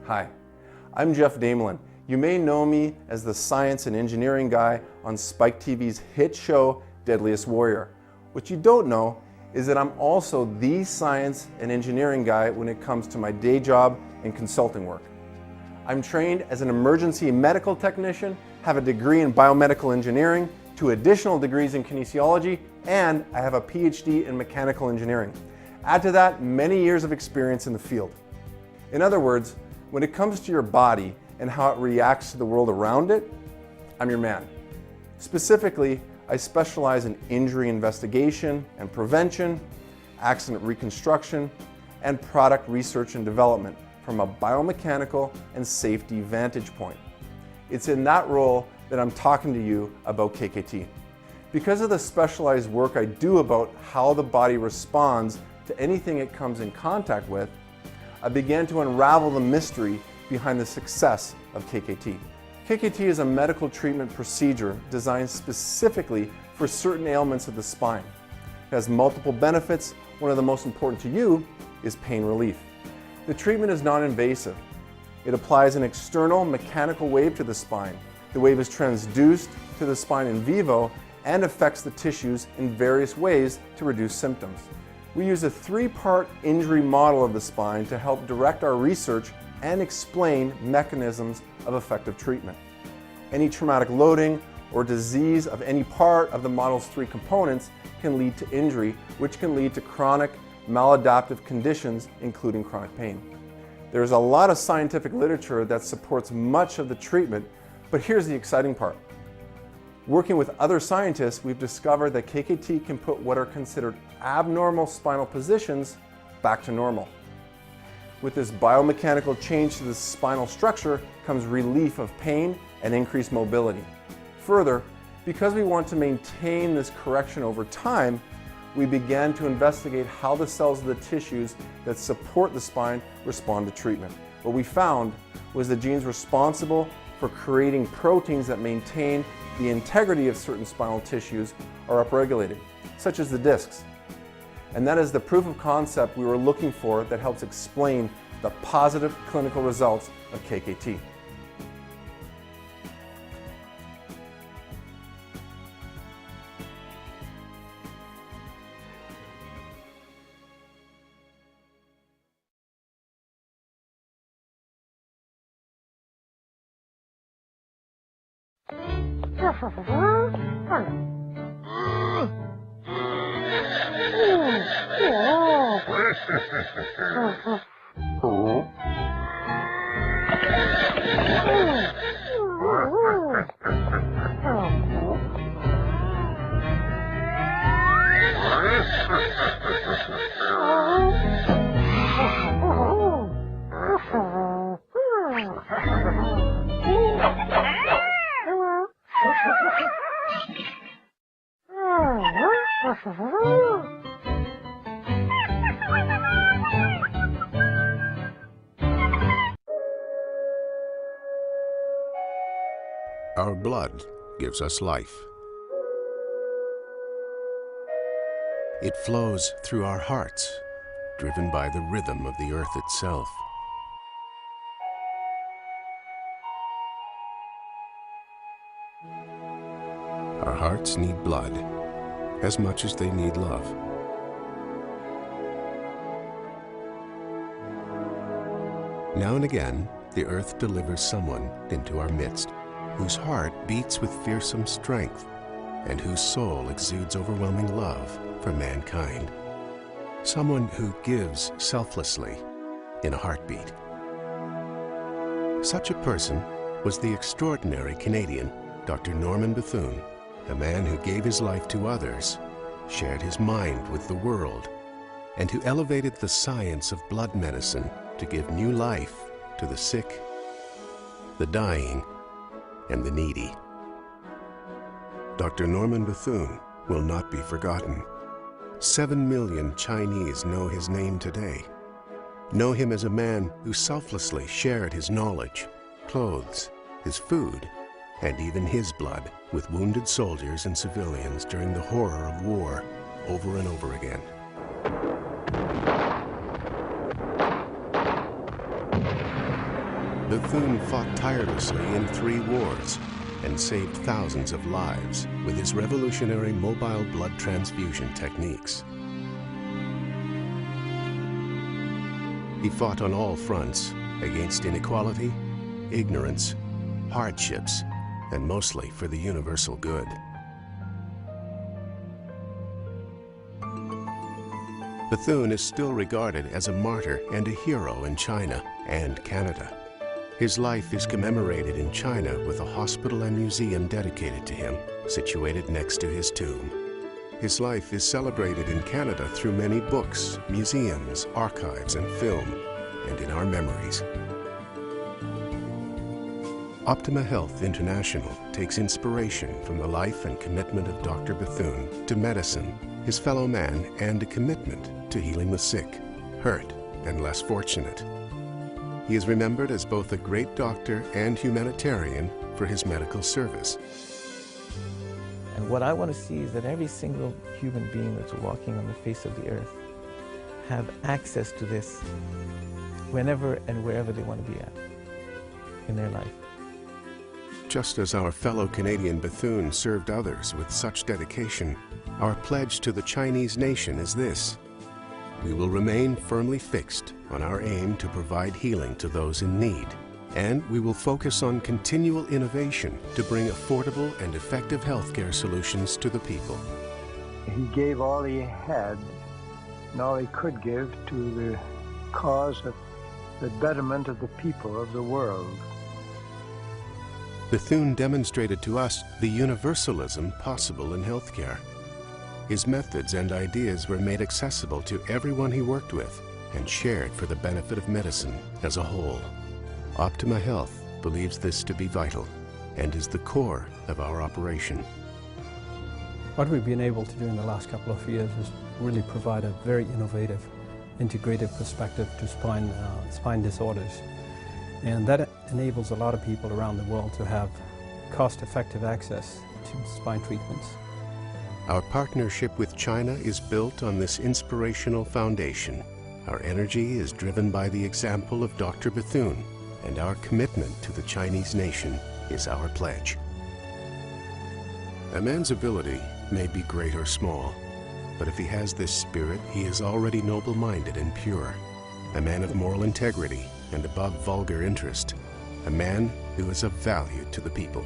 Hi, I'm Jeff Damelin. You may know me as the science and engineering guy on Spike TV's hit show, Deadliest Warrior. What you don't know is that I'm also the science and engineering guy when it comes to my day job and consulting work. I'm trained as an emergency medical technician, have a degree in biomedical engineering, 2 additional degrees in kinesiology, and I have a PhD in mechanical engineering. Add to that many years of experience in the field. In other words, when it comes to your body and how it reacts to the world around it, I'm your man. Specifically, I specialize in injury investigation and prevention, accident reconstruction, and product research and development from a biomechanical and safety vantage point. It's in that role that I'm talking to you about KKT. Because of the specialized work I do about how the body responds to anything it comes in contact with, I began to unravel the mystery behind the success of KKT. KKT is a medical treatment procedure designed specifically for certain ailments of the spine. It has multiple benefits. One of the most important to you is pain relief. The treatment is non-invasive. It applies an external mechanical wave to the spine. The wave is transduced to the spine in vivo and affects the tissues in various ways to reduce symptoms. We use a 3-part injury model of the spine to help direct our research and explain mechanisms of effective treatment. Any traumatic loading or disease of any part of the model's 3 components can lead to injury, which can lead to chronic maladaptive conditions, including chronic pain. There's a lot of scientific literature that supports much of the treatment, but here's the exciting part. Working with other scientists, we've discovered that KKT can put what are considered abnormal spinal positions back to normal. With this biomechanical change to the spinal structure comes relief of pain and increased mobility. Further, because we want to maintain this correction over time, we began to investigate how the cells of the tissues that support the spine respond to treatment. What we found was the genes responsible for creating proteins that maintain the integrity of certain spinal tissues are upregulated, such as the discs. And that is the proof of concept we were looking for that helps explain the positive clinical results of KKT. Our blood gives us life. It flows through our hearts, driven by the rhythm of the earth itself. Our hearts need blood as much as they need love. Now and again, the earth delivers someone into our midst whose heart beats with fearsome strength and whose soul exudes overwhelming love for mankind. Someone who gives selflessly in a heartbeat. Such a person was the extraordinary Canadian Dr. Norman Bethune, a man who gave his life to others, shared his mind with the world, and who elevated the science of blood medicine to give new life to the sick, the dying, and the needy. Dr. Norman Bethune will not be forgotten. 7 million Chinese know his name today, know him as a man who selflessly shared his knowledge, clothes, his food, and even his blood with wounded soldiers and civilians during the horror of war over and over again. Bethune fought tirelessly in 3 wars and saved thousands of lives with his revolutionary mobile blood transfusion techniques. He fought on all fronts against inequality, ignorance, hardships, and mostly for the universal good. Bethune is still regarded as a martyr and a hero in China and Canada. His life is commemorated in China with a hospital and museum dedicated to him, situated next to his tomb. His life is celebrated in Canada through many books, museums, archives, and film, and in our memories. Optima Health International takes inspiration from the life and commitment of Dr. Bethune to medicine, his fellow man, and a commitment to healing the sick, hurt, and less fortunate. He is remembered as both a great doctor and humanitarian for his medical service. And what I want to see is that every single human being that's walking on the face of the earth have access to this whenever and wherever they want to be at in their life. Just as our fellow Canadian Bethune served others with such dedication, our pledge to the Chinese nation is this: we will remain firmly fixed on our aim to provide healing to those in need, and we will focus on continual innovation to bring affordable and effective healthcare solutions to the people. He gave all he had and all he could give to the cause of the betterment of the people of the world. Bethune demonstrated to us the universalism possible in healthcare. His methods and ideas were made accessible to everyone he worked with and shared for the benefit of medicine as a whole. Optima Health believes this to be vital and is the core of our operation. What we've been able to do in the last couple of years is really provide a very innovative, integrative perspective to spine disorders. And that enables a lot of people around the world to have cost-effective access to spine treatments. Our partnership with China is built on this inspirational foundation. Our energy is driven by the example of Dr. Bethune, and our commitment to the Chinese nation is our pledge. A man's ability may be great or small, but if he has this spirit, he is already noble-minded and pure, a man of moral integrity and above vulgar interest, a man who is of value to the people.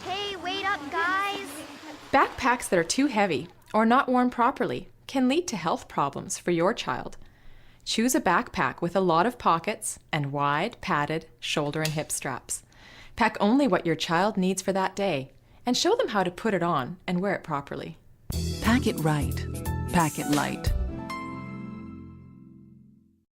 Hey, wait up, guys! Backpacks that are too heavy or not worn properly can lead to health problems for your child. Choose a backpack with a lot of pockets and wide, padded shoulder and hip straps. Pack only what your child needs for that day and show them how to put it on and wear it properly. Pack it right. Pack it light.